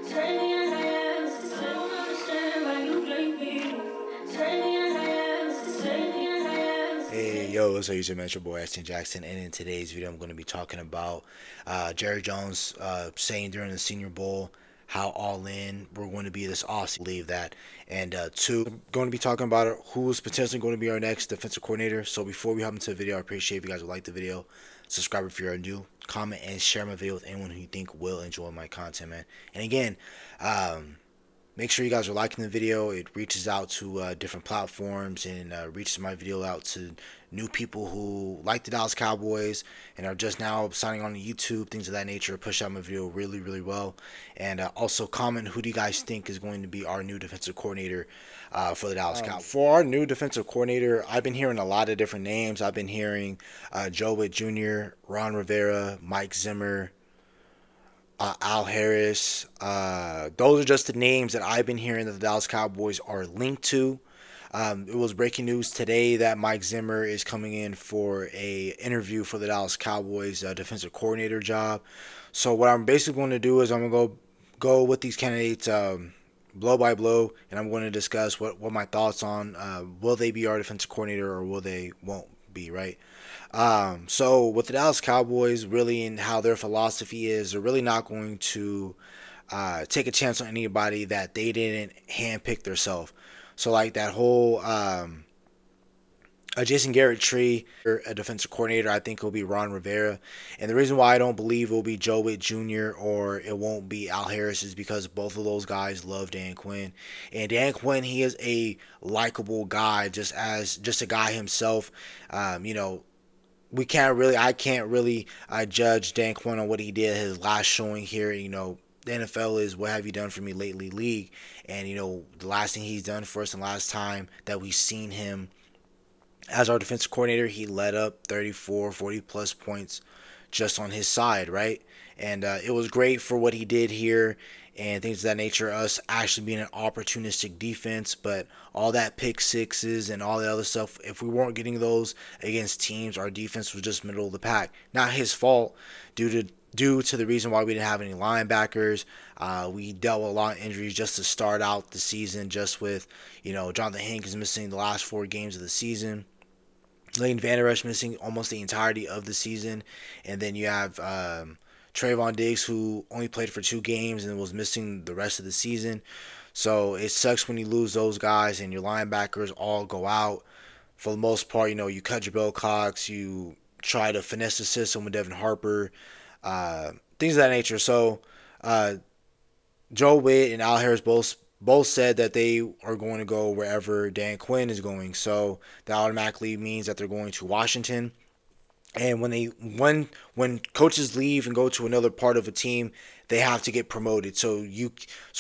Hey, yo, what's up, YouTube, man? It's your boy, Ashton Jackson, and in today's video, I'm going to be talking about Jerry Jones saying during the Senior Bowl how all in we're going to be this awesome. Believe that. And two, I'm going to be talking about who's potentially going to be our next defensive coordinator. So before we hop into the video, I appreciate if you guys would like the video, subscribe if you're new, comment, and share my video with anyone who you think will enjoy my content, man. And again, make sure you guys are liking the video. It reaches out to different platforms and reaches my video out to new people who like the Dallas Cowboys and are just now signing on to YouTube, things of that nature. Push out my video really, really well. And also comment who do you guys think is going to be our new defensive coordinator for the Dallas Cowboys. For our new defensive coordinator, I've been hearing a lot of different names. I've been hearing Joe Witt Jr., Ron Rivera, Mike Zimmer, Al Harris. Those are just the names that I've been hearing that the Dallas Cowboys are linked to. It was breaking news today that Mike Zimmer is coming in for a interview for the Dallas Cowboys defensive coordinator job. So what I'm basically going to do is I'm going to go with these candidates blow by blow, and I'm going to discuss what my thoughts on will they be our defensive coordinator or will they won't be, right? So with the Dallas Cowboys, really, and how their philosophy is, they're really not going to take a chance on anybody that they didn't handpick themselves. So like that whole Jason Garrett tree, a defensive coordinator, I think it will be Ron Rivera. And the reason why I don't believe it will be Joe Witt Jr. or it won't be Al Harris is because both of those guys love Dan Quinn. And Dan Quinn, he is a likable guy, just a guy himself. You know, I can't really judge Dan Quinn on what he did his last showing here. You know, the NFL is what have you done for me lately league. And, you know, the last thing he's done for us and last time that we've seen him as our defensive coordinator, he led up 34, 40 plus points just on his side, right? And it was great for what he did here and things of that nature, us actually being an opportunistic defense, but all that pick sixes and all the other stuff, if we weren't getting those against teams, our defense was just middle of the pack. Not his fault, due to the reason why we didn't have any linebackers. We dealt with a lot of injuries just to start out the season, just with, you know, Jonathan Hankins missing the last 4 games of the season. Leighton Vander Esch missing almost the entirety of the season. And then you have Trayvon Diggs, who only played for 2 games and was missing the rest of the season. So it sucks when you lose those guys and your linebackers all go out. For the most part, you know, you cut Jabril Cox, you try to finesse the system with Devin Harper, things of that nature. So Joe Witt and Al Harris both said that they are going to go wherever Dan Quinn is going. So that automatically means that they're going to Washington. And when coaches leave and go to another part of a team, they have to get promoted. So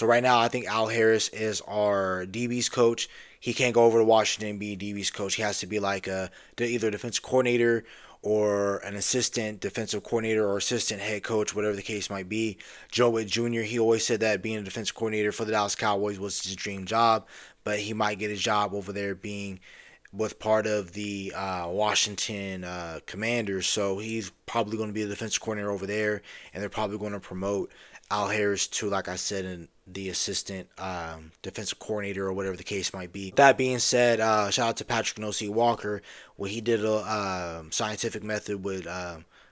right now I think Al Harris is our DB's coach. He can't go over to Washington and be a DB's coach. He has to be like either a defensive coordinator or an assistant defensive coordinator or assistant head coach, whatever the case might be. Joe Witt Jr., he always said that being a defensive coordinator for the Dallas Cowboys was his dream job, but he might get a job over there being with part of the Washington Commanders. So he's probably going to be the defensive coordinator over there, and they're probably going to promote Al Harris to, like I said, the assistant defensive coordinator or whatever the case might be. That being said, shout out to Patrick No.C. Walker. Well, he did a scientific method with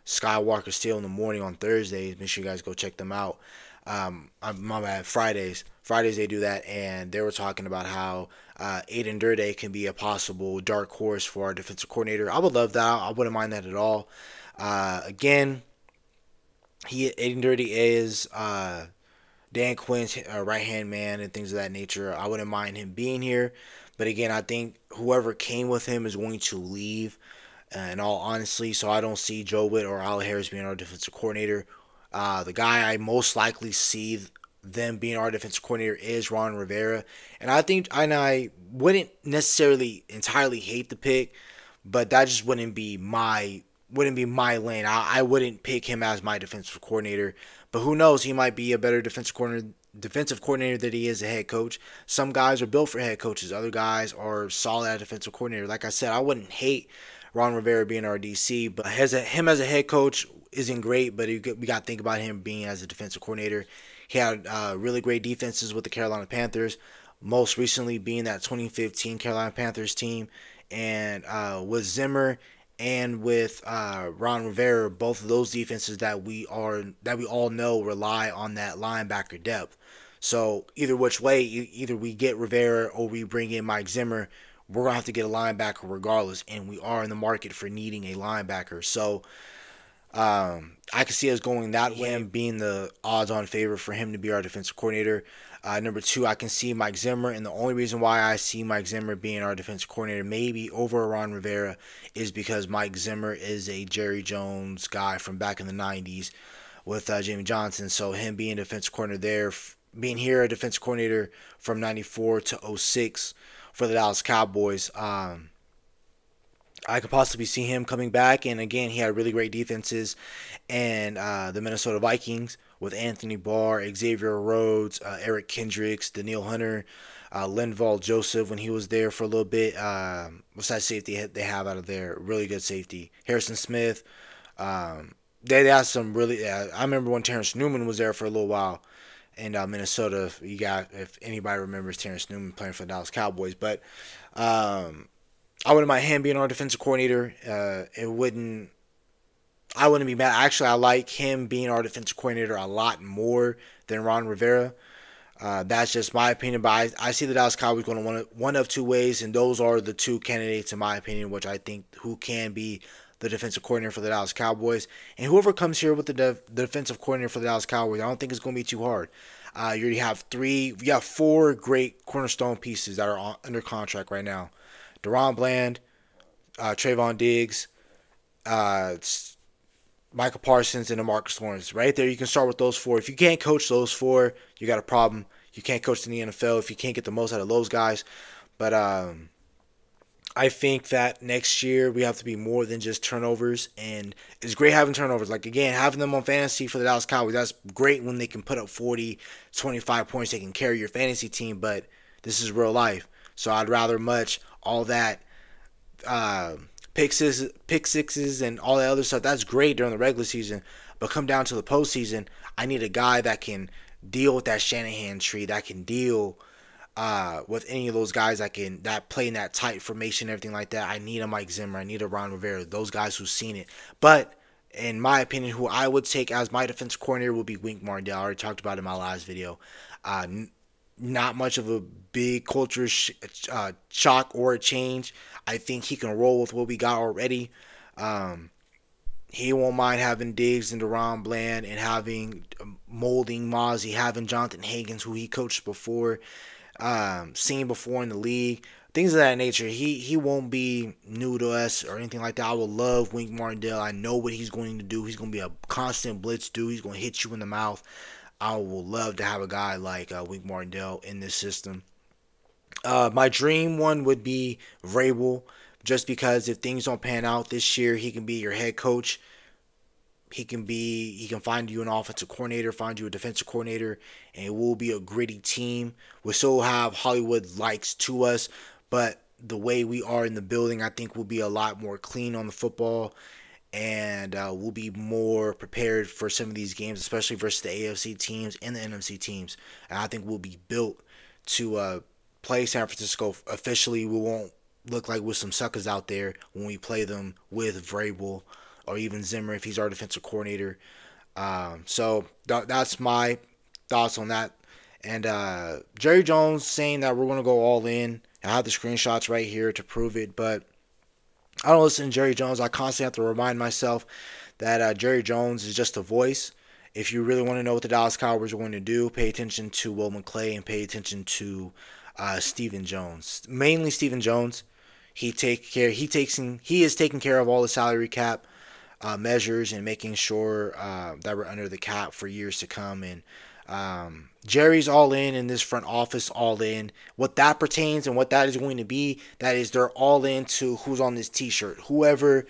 Skywalker Steel in the morning on Thursdays. Make sure you guys go check them out. My bad, Fridays. Fridays they do that, and they were talking about how Aiden Durde can be a possible dark horse for our defensive coordinator. I would love that. I wouldn't mind that at all. Again, Aiden Durde is Dan Quinn's right-hand man and things of that nature. I wouldn't mind him being here. But again, I think whoever came with him is going to leave, in all honesty. So I don't see Joe Witt or Al Harris being our defensive coordinator. The guy I most likely see them being our defensive coordinator is Ron Rivera. And I wouldn't necessarily entirely hate the pick, but that just wouldn't be my lane. I wouldn't pick him as my defensive coordinator. But who knows? He might be a better defensive coordinator than he is a head coach. Some guys are built for head coaches. Other guys are solid at defensive coordinator. Like I said, I wouldn't hate Ron Rivera being our DC. But him as a head coach isn't great, but we got to think about him being as a defensive coordinator. He had really great defenses with the Carolina Panthers, most recently being that 2015 Carolina Panthers team. And with Zimmer and with Ron Rivera, both of those defenses that we all know rely on that linebacker depth. So either which way, either we get Rivera or we bring in Mike Zimmer, we're gonna have to get a linebacker regardless, and we are in the market for needing a linebacker. So I can see us going that way, him being the odds-on favorite for him to be our defensive coordinator. Number two, I can see Mike Zimmer, and the only reason why I see Mike Zimmer being our defensive coordinator, maybe over Ron Rivera, is because Mike Zimmer is a Jerry Jones guy from back in the '90s with Jamie Johnson. So him being defensive coordinator there, being here a defensive coordinator from '94 to '06 for the Dallas Cowboys. I could possibly see him coming back, and again, he had really great defenses, and the Minnesota Vikings with Anthony Barr, Xavier Rhodes, Eric Kendricks, Daniil Hunter, Linval Joseph when he was there for a little bit. What's that safety they have out of there? Really good safety. Harrison Smith. They had some really. I remember when Terence Newman was there for a little while in Minnesota. If anybody remembers Terence Newman playing for the Dallas Cowboys, but. I wouldn't mind him being our defensive coordinator. I wouldn't be mad. Actually, I like him being our defensive coordinator a lot more than Ron Rivera. That's just my opinion, but I see the Dallas Cowboys going one of two ways, and those are the two candidates, in my opinion, which I think who can be the defensive coordinator for the Dallas Cowboys. And whoever comes here with the defensive coordinator for the Dallas Cowboys, I don't think it's going to be too hard. You already have four great cornerstone pieces that are under contract right now. Deron Bland, Trayvon Diggs, Michael Parsons, and DeMarcus Lawrence. Right there, you can start with those four. If you can't coach those four, you got a problem. You can't coach in the NFL if you can't get the most out of those guys. But I think that next year we have to be more than just turnovers. And it's great having turnovers. Like, again, having them on fantasy for the Dallas Cowboys, that's great when they can put up 40, 25 points. They can carry your fantasy team, but this is real life. So I'd rather much all that pick sixes and all that other stuff. That's great during the regular season, but come down to the postseason, I need a guy that can deal with that Shanahan tree, that can deal with any of those guys that play in that tight formation, everything like that. I need a Mike Zimmer, I need a Ron Rivera, those guys who've seen it. But in my opinion, who I would take as my defensive coordinator would be Wink Martindale. I already talked about it in my last video. Not much of a big culture shock or a change. I think he can roll with what we got already. He won't mind having Diggs and Deron Bland and having molding Mozzie, having Jonathan Higgins, who he coached before, seen before in the league, things of that nature. He won't be new to us or anything like that. I will love Wink Martindale. I know what he's going to do. He's going to be a constant blitz dude. He's going to hit you in the mouth. I will love to have a guy like Wink Martindale in this system. My dream one would be Vrabel, just because if things don't pan out this year, he can be your head coach. He can find you an offensive coordinator, find you a defensive coordinator, and it will be a gritty team. We'll still have Hollywood likes to us, but the way we are in the building, I think we'll be a lot more clean on the football. And we'll be more prepared for some of these games, especially versus the AFC teams and the NFC teams. And I think we'll be built to play San Francisco officially. We won't look like we're some suckers out there when we play them with Vrabel or even Zimmer if he's our defensive coordinator. So that's my thoughts on that. And Jerry Jones saying that we're going to go all in. I have the screenshots right here to prove it, but I don't listen to Jerry Jones. I constantly have to remind myself that Jerry Jones is just a voice. If you really want to know what the Dallas Cowboys are going to do, pay attention to Will McClay and pay attention to Stephen Jones. Mainly Stephen Jones. He is taking care of all the salary cap measures and making sure that we're under the cap for years to come. And Jerry's all in this front office, all in. What that pertains and what that is going to be, that is they're all into who's on this t-shirt. Whoever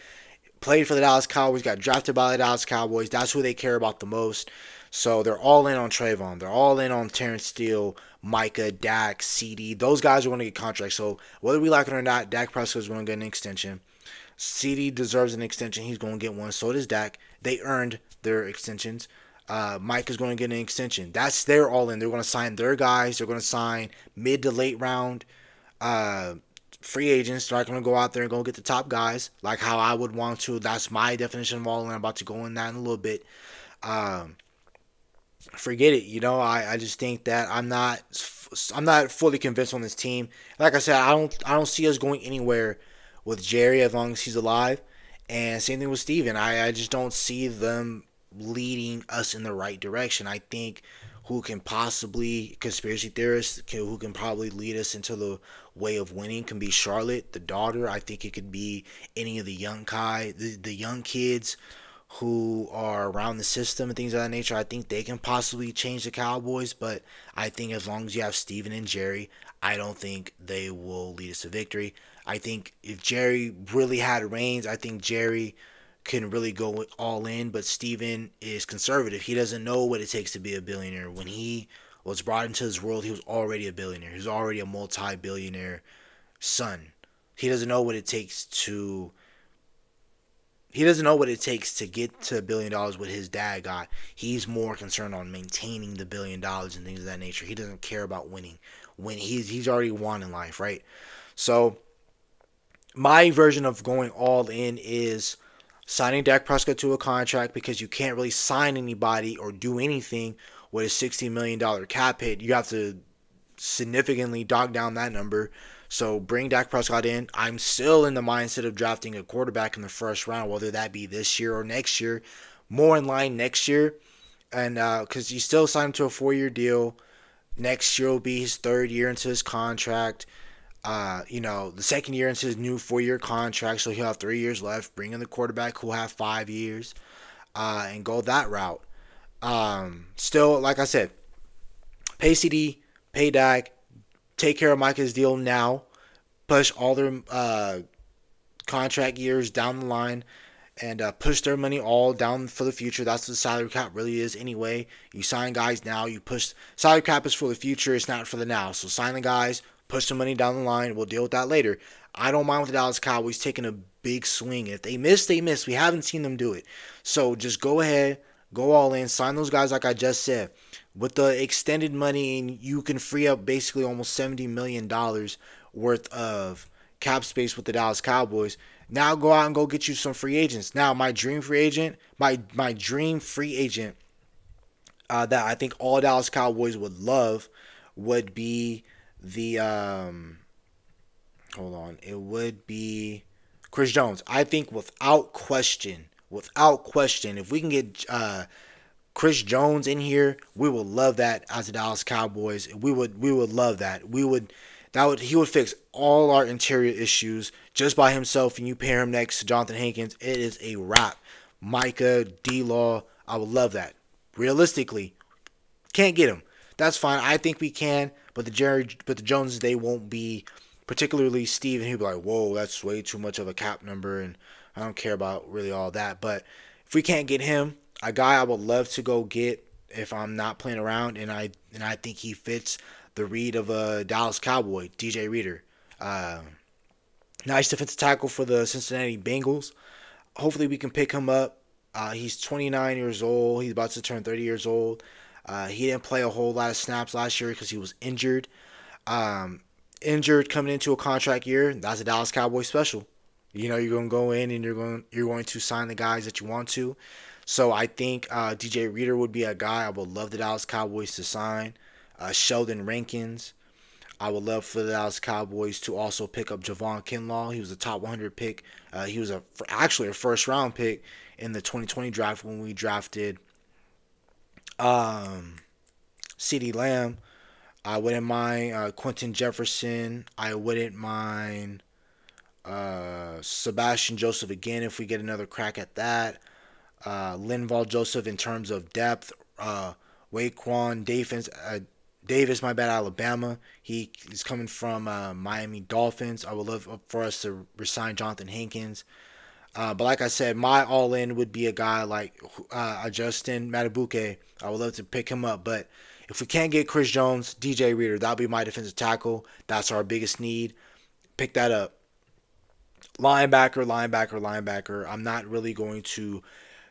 played for the Dallas Cowboys, got drafted by the Dallas Cowboys, that's who they care about the most. So they're all in on Trayvon. They're all in on Terrence Steele, Micah, Dak, CD. Those guys are going to get contracts. So whether we like it or not, Dak Prescott is going to get an extension. CD deserves an extension. He's going to get one. So does Dak. They earned their extensions. Mike is going to get an extension. That's their all in. They're going to sign their guys. They're going to sign mid to late round uh, free agents. They're not going to go out there and go get the top guys like how I would want to. That's my definition of all in. I'm about to go in that in a little bit. Um, Forget it. I just think that I'm not fully convinced on this team. Like I said, I don't see us going anywhere with Jerry as long as he's alive. And same thing with Steven. I just don't see them leading us in the right direction. I think who can possibly conspiracy theorists who can probably lead us into the way of winning can be Charlotte, the daughter. I think it could be any of the young the young kids who are around the system and things of that nature. I think they can possibly change the Cowboys, but I think as long as you have Steven and Jerry, I don't think they will lead us to victory. I think if Jerry really had reins, I think Jerry can really go all in, but Steven is conservative. He doesn't know what it takes to be a billionaire. When he was brought into this world, he was already a billionaire. He was already a multi-billionaire son. He doesn't know what it takes to he doesn't know what it takes to get to $1 billion what his dad got. He's more concerned on maintaining the $1 billion and things of that nature. He doesn't care about winning. When he's already won in life, right? So my version of going all in is signing Dak Prescott to a contract because you can't really sign anybody or do anything with a $60 million cap hit. You have to significantly dog down that number. So bring Dak Prescott in. I'm still in the mindset of drafting a quarterback in the first round, whether that be this year or next year. More in line next year, and because you still signed him to a 4-year deal. Next year will be his third year into his contract. The second year into his new 4-year contract, so he'll have 3 years left. Bring in the quarterback who'll have 5 years, and go that route. Still, like I said, pay CD, pay Dak, take care of Micah's deal now, push all their contract years down the line, and push their money all down for the future. That's what the salary cap really is anyway. You sign guys now, you push. Salary cap is for the future, it's not for the now. So sign the guys, push the money down the line. We'll deal with that later. I don't mind with the Dallas Cowboys taking a big swing. If they miss, they miss. We haven't seen them do it. So just go ahead, go all in, sign those guys like I just said. With the extended money, you can free up basically almost $70 million worth of cap space with the Dallas Cowboys. Now go out and go get you some free agents. Now my dream free agent, my dream free agent that I think all Dallas Cowboys would love would be the hold on, it would be Chris Jones. I think without question, if we can get Chris Jones in here, we would love that as the Dallas Cowboys. We would love that. He would fix all our interior issues just by himself, and you pair him next to Jonathan Hankins, it is a wrap. Micah, D-Law, I would love that. Realistically, can't get him. That's fine. I think we can, but the Joneses, they won't be, particularly Steve, and he'll be like, whoa, that's way too much of a cap number, and I don't care about really all that. But if we can't get him, a guy I would love to go get if I'm not playing around, and I think he fits the read of a Dallas Cowboy, DJ Reader. Nice defensive tackle for the Cincinnati Bengals. Hopefully we can pick him up. He's 29 years old. He's about to turn 30 years old. He didn't play a whole lot of snaps last year because he was injured. Injured coming into a contract year, that's a Dallas Cowboys special. You're going to go in and you're going to sign the guys that you want to. So I think DJ Reader would be a guy I would love the Dallas Cowboys to sign. Sheldon Rankins. I would love for the Dallas Cowboys to also pick up Javon Kinlaw. He was a top 100 pick. He was actually a first round pick in the 2020 draft when we drafted CeeDee Lamb. I wouldn't mind Quentin Jefferson. I wouldn't mind Sebastian Joseph again if we get another crack at that. Linval Joseph in terms of depth. Waquan Davis, my bad, Alabama. He is coming from Miami Dolphins. I would love for us to resign Jonathan Hankins. But like I said, my all-in would be a guy like Justin Matabuke. I would love to pick him up. But if we can't get Chris Jones, DJ Reader, that'll be my defensive tackle. That's our biggest need. Pick that up. Linebacker, linebacker, linebacker. I'm not really going to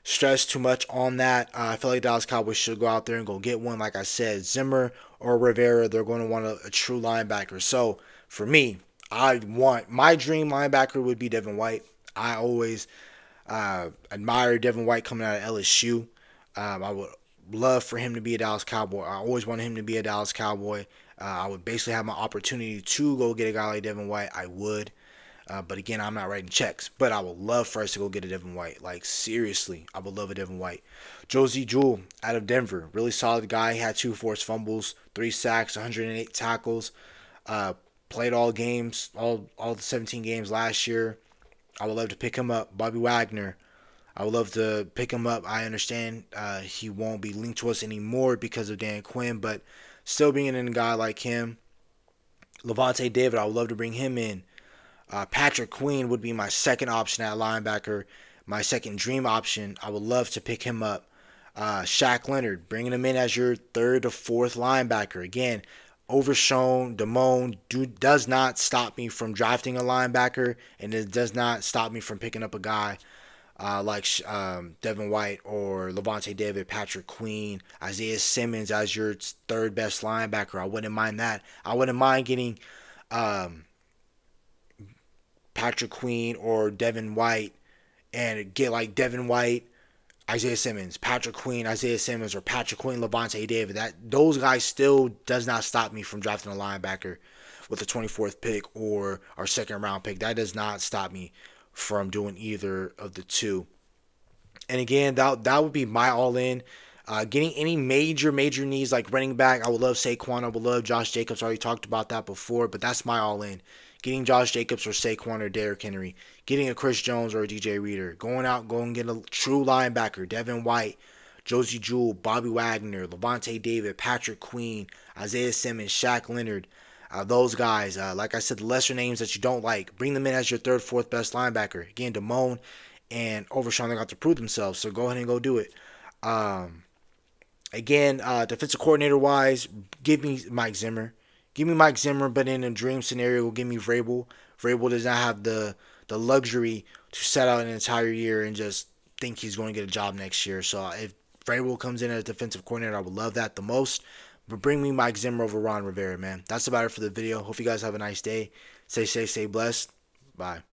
stress too much on that. I feel like Dallas Cowboys should go out there and go get one. Like I said, Zimmer or Rivera, they're going to want a true linebacker. So for me, I want my dream linebacker would be Devin White. I always admire Devin White coming out of LSU. I would love for him to be a Dallas Cowboy. I always wanted him to be a Dallas Cowboy. I would basically have my opportunity to go get a guy like Devin White. I would. But again, I'm not writing checks. But I would love for us to go get a Devin White. Like, seriously, I would love a Devin White. Josie Jewell out of Denver. Really solid guy. Had 2 forced fumbles, 3 sacks, 108 tackles. Uh, Played all games, all the 17 games last year. I would love to pick him up. Bobby Wagner. I would love to pick him up. I understand he won't be linked to us anymore because of Dan Quinn, but still being in a guy like him. Levante David, I would love to bring him in. Patrick Queen would be my second option at linebacker, my second dream option. I would love to pick him up. Shaq Leonard, bringing him in as your third or fourth linebacker. Again, overshown. Damone does not stop me from drafting a linebacker, and it does not stop me from picking up a guy like Devin White or Levante David, Patrick Queen, Isaiah Simmons as your third best linebacker. I wouldn't mind that. I wouldn't mind getting um, Patrick Queen or Devin White and get like Devin White, Isaiah Simmons, Patrick Queen, Isaiah Simmons, or Patrick Queen, Levante David. That those guys still does not stop me from drafting a linebacker with the 24th pick or our second round pick. That does not stop me from doing either of the two. And again, that would be my all in. Getting any major needs like running back, I would love Saquon. I would love Josh Jacobs. I already talked about that before, but that's my all in. Getting Josh Jacobs or Saquon or Derrick Henry. Getting a Chris Jones or a DJ Reader. Going get a true linebacker, Devin White, Josie Jewell, Bobby Wagner, Levante David, Patrick Queen, Isaiah Simmons, Shaq Leonard. Those guys, like I said, the lesser names that you don't like, bring them in as your third, fourth best linebacker. Again, Damone and Overshawn, they got to prove themselves, so go ahead and go do it. Um, Again, defensive coordinator wise, give me Mike Zimmer. Give me Mike Zimmer, but in a dream scenario, give me Vrabel. Vrabel does not have the luxury to set out an entire year and just think he's going to get a job next year. So if Vrabel comes in as defensive coordinator, I would love that the most. But bring me Mike Zimmer over Ron Rivera, man. That's about it for the video. Hope you guys have a nice day. Stay safe, stay blessed. Bye.